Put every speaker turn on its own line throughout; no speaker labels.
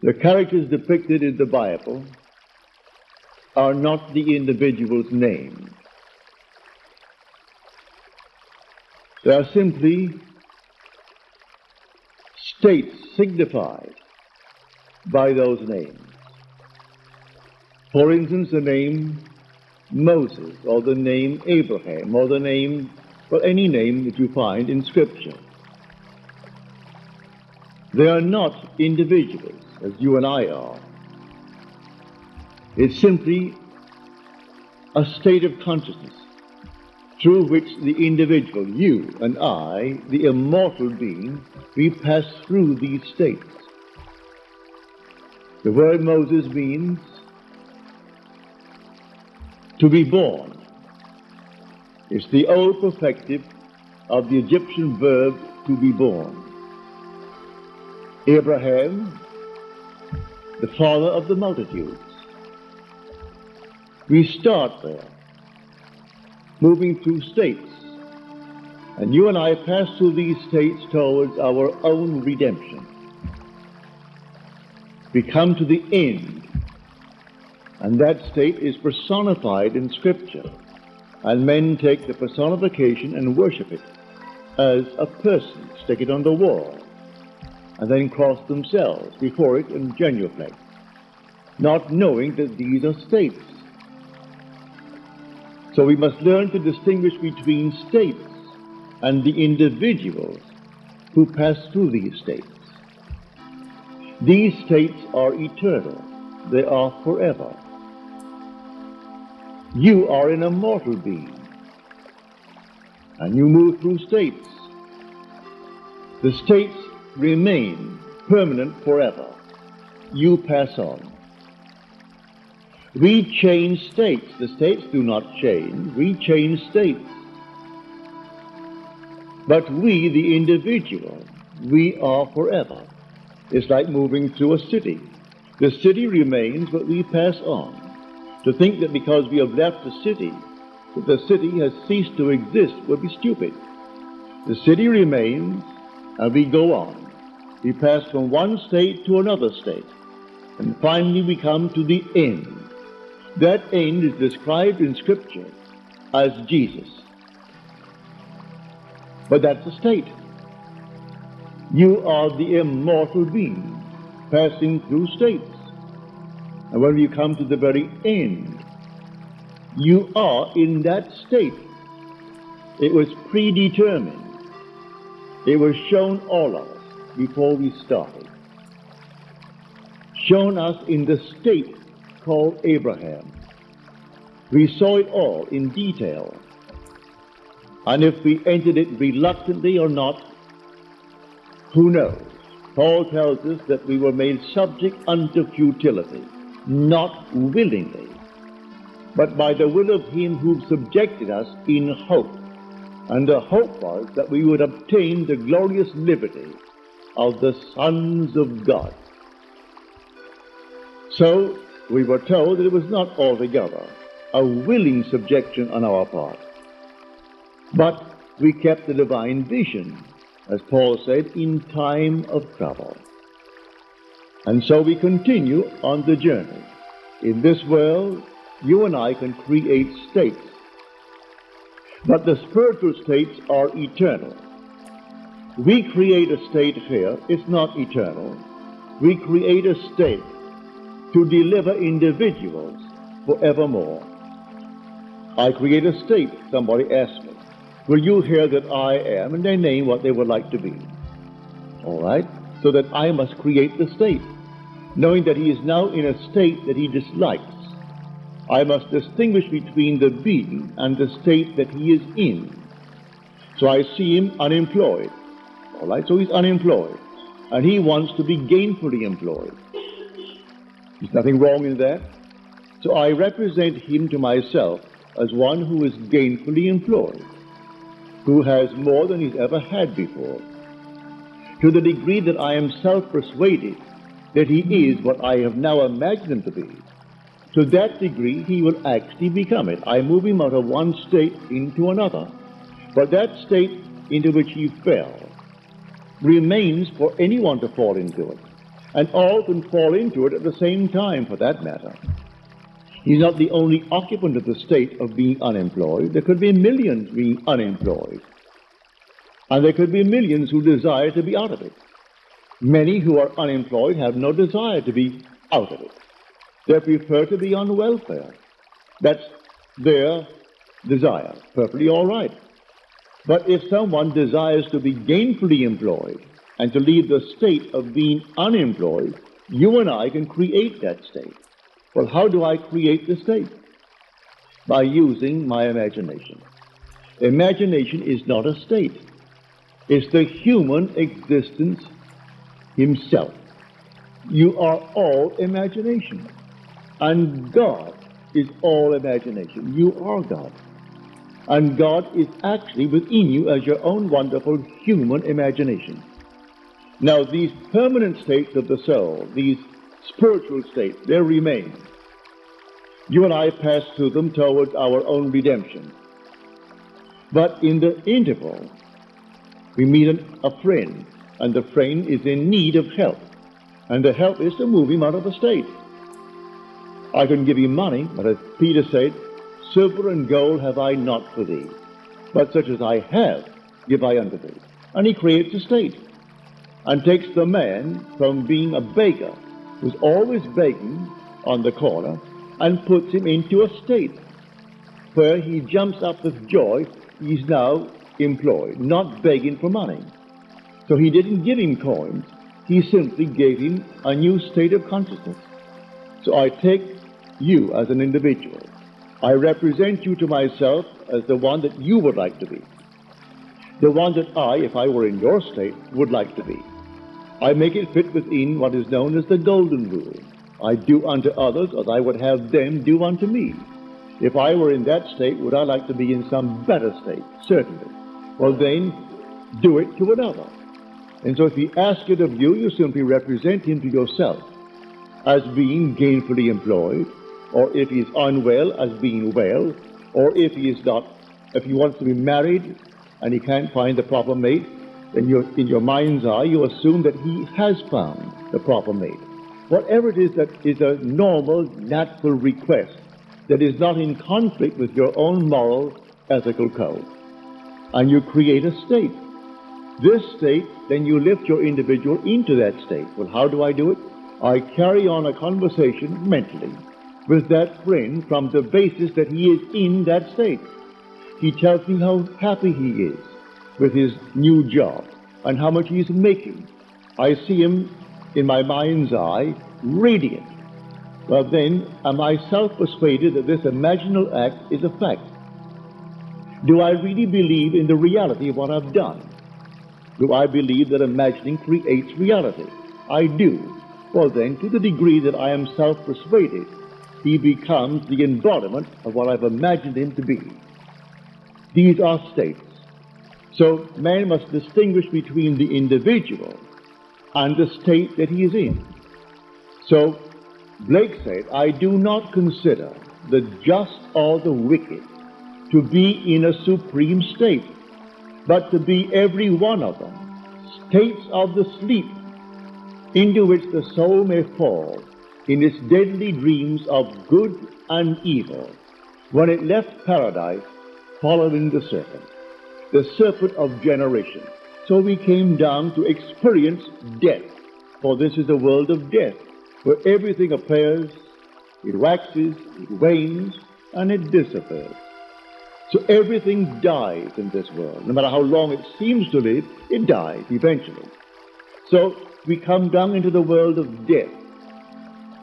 The characters depicted in the Bible are not the individual's name. They are simply states signified by those names. For instance, the name Moses, or the name Abraham, or the name, well, any name that you find in Scripture. They are not individuals, as you and I are. It's simply a state of consciousness through which the individual, you and I, the immortal being, we pass through these states. The word Moses means to be born. It's the old perfective of the Egyptian verb to be born. Abraham, the father of the multitudes. We start there, moving through states. And you and I pass through these states towards our own redemption. We come to the end, and that state is personified in Scripture. And men take the personification and worship it as a person, stick it on the wall, and then cross themselves before it in genuflect, not knowing that these are states. So we must learn to distinguish between states and the individuals who pass through these states. These states are eternal. They are forever. You are an immortal being, and you move through states. The states remain permanent forever. You pass on. We change states. The states do not change. We change states. But we, the individual, we are forever. It's like moving through a city. The city remains, but we pass on. To think that because we have left the city, that the city has ceased to exist would be stupid. The city remains, and we go on. We pass from one state to another state, and finally we come to the end. That end is described in Scripture as Jesus. But that's a state. You are the immortal being passing through states. And when you come to the very end, you are in that state. It was predetermined. It was shown all of us before we started. Shown us in the state called Abraham. We saw it all in detail. And if we entered it reluctantly or not, who knows? Paul tells us that we were made subject unto futility, not willingly, but by the will of him who subjected us in hope. And the hope was that we would obtain the glorious liberty of the sons of God. So we were told that it was not altogether a willing subjection on our part, but we kept the divine vision, as Paul said, in time of trouble. And so we continue on the journey. In this world, you and I can create states, but the spiritual states are eternal. We create a state here, it's not eternal. We create a state to deliver individuals forevermore. I create a state, somebody asks me, will you hear that I am, and they name what they would like to be. All right? So that I must create the state, knowing that he is now in a state that he dislikes. I must distinguish between the being and the state that he is in. So I see him unemployed. All right? So he's unemployed, and he wants to be gainfully employed. There's nothing wrong in that. So I represent him to myself as one who is gainfully employed, who has more than he's ever had before, to the degree that I am self-persuaded that he is what I have now imagined him to be. To that degree, he will actually become it. I move him out of one state into another. But that state into which he fell remains for anyone to fall into it. and all can fall into it at the same time, for that matter. He's not the only occupant of the state of being unemployed. There could be millions being unemployed. And there could be millions who desire to be out of it. Many who are unemployed have no desire to be out of it. They prefer to be on welfare. That's their desire. Perfectly all right. But if someone desires to be gainfully employed and to leave the state of being unemployed, you and I can create that state. Well, how do I create the state? By using my imagination. Imagination is not a state. It's the human existence himself. You are all imagination. And God is all imagination. You are God. And God is actually within you as your own wonderful human imagination. Now, these permanent states of the soul, these spiritual states, they remain. You and I pass through them towards our own redemption. But in the interval, we meet a friend, and the friend is in need of help. And the help is to move him out of a state. I can give him money, but as Peter said, silver and gold have I not for thee, but such as I have give I unto thee. And he creates a state, and takes the man from being a beggar, who's always begging on the corner, and puts him into a state where he jumps up with joy. He's now employed, not begging for money. So he didn't give him coins, he simply gave him a new state of consciousness. So I take you as an individual. I represent you to myself as the one that you would like to be. The one that I, if I were in your state, would like to be. I make it fit within what is known as the golden rule. I do unto others as I would have them do unto me. If I were in that state, would I like to be in some better state? Certainly. Well then, do it to another. And so if he asks it of you, you simply represent him to yourself as being gainfully employed, or if he is unwell, as being well, or if he wants to be married and he can't find the proper mate, then in your mind's eye, you assume that he has found the proper mate. Whatever it is that is a normal, natural request that is not in conflict with your own moral, ethical code. And you create a state. This state, then you lift your individual into that state. Well, how do I do it? I carry on a conversation mentally with that friend from the basis that he is in that state. He tells me how happy he is with his new job and how much he's making. I see him in my mind's eye, radiant. Well then, am I self-persuaded that this imaginal act is a fact? Do I really believe in the reality of what I've done? Do I believe that imagining creates reality? I do. Well then, to the degree that I am self-persuaded, he becomes the embodiment of what I've imagined him to be. These are states. So man must distinguish between the individual and the state that he is in. So Blake said, I do not consider the just or the wicked to be in a supreme state, but to be every one of them states of the sleep into which the soul may fall in its deadly dreams of good and evil, when it left paradise following the serpent of generation. So we came down to experience death, for this is a world of death, where everything appears, it waxes, it wanes, and it disappears. So everything dies in this world. No matter how long it seems to live, it dies eventually. So we come down into the world of death.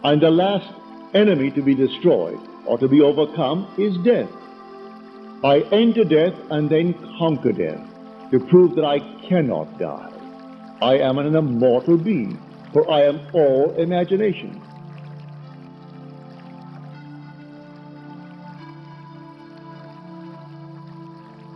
And the last enemy to be destroyed or to be overcome is death. I enter death and then conquer death to prove that I cannot die. I am an immortal being, for I am all imagination.